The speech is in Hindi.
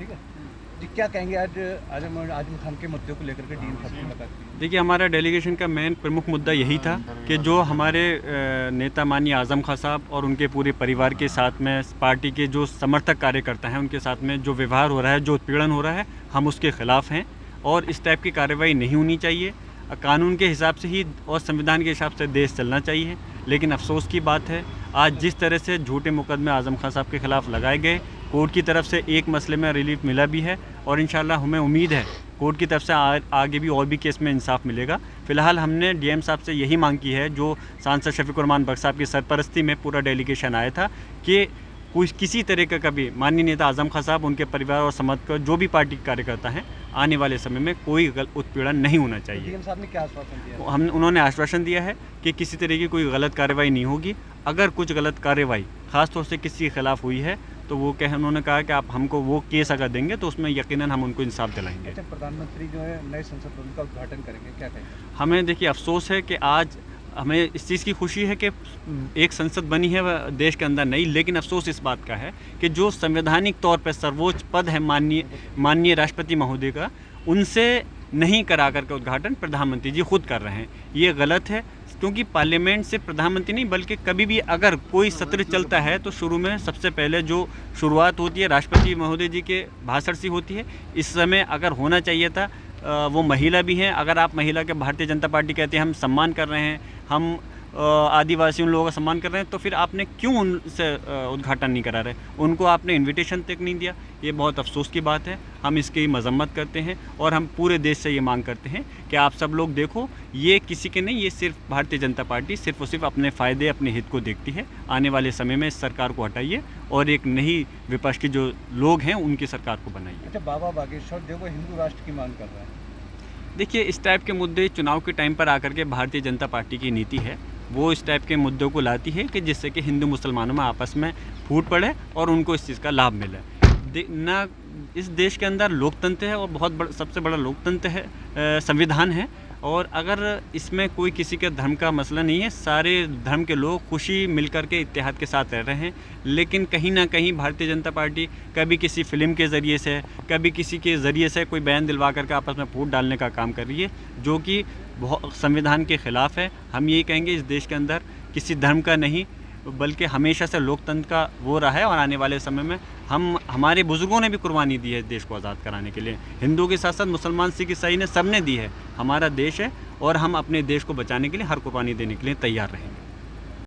ठीक है जी, क्या कहेंगे आज आजम खान के मुद्दे को लेकर के डीएम साहब की मुलाकात की? देखिए, हमारा डेलीगेशन का मेन प्रमुख मुद्दा यही था कि जो हमारे नेता माननीय आज़म खान साहब और उनके पूरे परिवार के साथ में पार्टी के जो समर्थक कार्यकर्ता हैं उनके साथ में जो व्यवहार हो रहा है, जो उत्पीड़न हो रहा है, हम उसके ख़िलाफ़ हैं और इस टाइप की कार्रवाई नहीं होनी चाहिए। कानून के हिसाब से ही और संविधान के हिसाब से देश चलना चाहिए। लेकिन अफसोस की बात है, आज जिस तरह से झूठे मुकदमे आज़म खान साहब के ख़िलाफ़ लगाए गए, कोर्ट की तरफ से एक मसले में रिलीफ मिला भी है और इंशाल्लाह हमें उम्मीद है कोर्ट की तरफ से आगे भी और भी केस में इंसाफ मिलेगा। फ़िलहाल हमने डीएम साहब से यही मांग की है, जो सांसद शफीकुर रहमान बख्श साहब की सरपरस्ती में पूरा डेलीगेशन आया था, कि किसी तरह का कभी माननीय नेता आज़म खान साहब, उनके परिवार और समर्थक जो भी पार्टी के कार्यकर्ता हैं, आने वाले समय में कोई उत्पीड़न नहीं होना चाहिए। डीएम साहब ने क्या आश्वासन दिया? उन्होंने आश्वासन दिया है कि किसी तरह की कोई गलत कार्रवाई नहीं होगी। अगर कुछ गलत कार्रवाई ख़ासतौर से किसी के खिलाफ़ हुई है तो वो उन्होंने कहा कि आप हमको वो केस अगर देंगे तो उसमें यकीनन हम उनको इंसाफ दिलाएंगे। अच्छा, प्रधानमंत्री जो है नए संसद भवन का उद्घाटन करेंगे, क्या कहेंगे? हमें देखिए अफसोस है कि आज हमें इस चीज़ की खुशी है कि एक संसद बनी है देश के अंदर नई, लेकिन अफसोस इस बात का है कि जो संवैधानिक तौर पर सर्वोच्च पद है माननीय राष्ट्रपति महोदय का, उनसे नहीं करा करके उद्घाटन प्रधानमंत्री जी खुद कर रहे हैं। ये गलत है, क्योंकि पार्लियामेंट से प्रधानमंत्री नहीं बल्कि कभी भी अगर कोई सत्र चलता है तो शुरू में सबसे पहले जो शुरुआत होती है राष्ट्रपति महोदय जी के भाषण से होती है। इस समय अगर होना चाहिए था, वो महिला भी हैं। अगर आप महिला के भारतीय जनता पार्टी कहते हैं हम सम्मान कर रहे हैं, हम आदिवासी उन लोगों का सम्मान कर रहे हैं, तो फिर आपने क्यों उनसे उद्घाटन नहीं करा रहे? उनको आपने इनविटेशन तक नहीं दिया। ये बहुत अफसोस की बात है। हम इसकी मजम्मत करते हैं और हम पूरे देश से ये मांग करते हैं कि आप सब लोग देखो, ये किसी के नहीं, ये सिर्फ भारतीय जनता पार्टी सिर्फ और सिर्फ अपने फ़ायदे, अपने हित को देखती है। आने वाले समय में इस सरकार को हटाइए और एक नई विपक्ष के जो लोग हैं उनकी सरकार को बनाइए। अच्छा, बाबा बागेश्वर देखो हिंदू राष्ट्र की मांग कर रहा है। देखिए, इस टाइप के मुद्दे चुनाव के टाइम पर आकर के भारतीय जनता पार्टी की नीति है, वो इस टाइप के मुद्दों को लाती है कि जिससे कि हिंदू मुसलमानों में आपस में फूट पड़े और उनको इस चीज़ का लाभ मिले। ना इस देश के अंदर लोकतंत्र है और बहुत सबसे बड़ा लोकतंत्र है, संविधान है, और अगर इसमें कोई किसी के धर्म का मसला नहीं है, सारे धर्म के लोग खुशी मिलकर के इत्तेहाद के साथ रह रहे हैं। लेकिन कहीं ना कहीं भारतीय जनता पार्टी कभी किसी फिल्म के ज़रिए से, कभी किसी के ज़रिए से कोई बयान दिलवा करके आपस में फूट डालने का काम कर रही है, जो कि बहुत संविधान के ख़िलाफ़ है। हम यही कहेंगे, इस देश के अंदर किसी धर्म का नहीं बल्कि हमेशा से लोकतंत्र का वो रहा है, और आने वाले समय में हमारे बुजुर्गों ने भी कुर्बानी दी है इस देश को आज़ाद कराने के लिए। हिंदू के साथ साथ मुसलमान, सिख, ईसाई ने सबने दी है। हमारा देश है और हम अपने देश को बचाने के लिए हर कुर्बानी देने के लिए तैयार रहेंगे।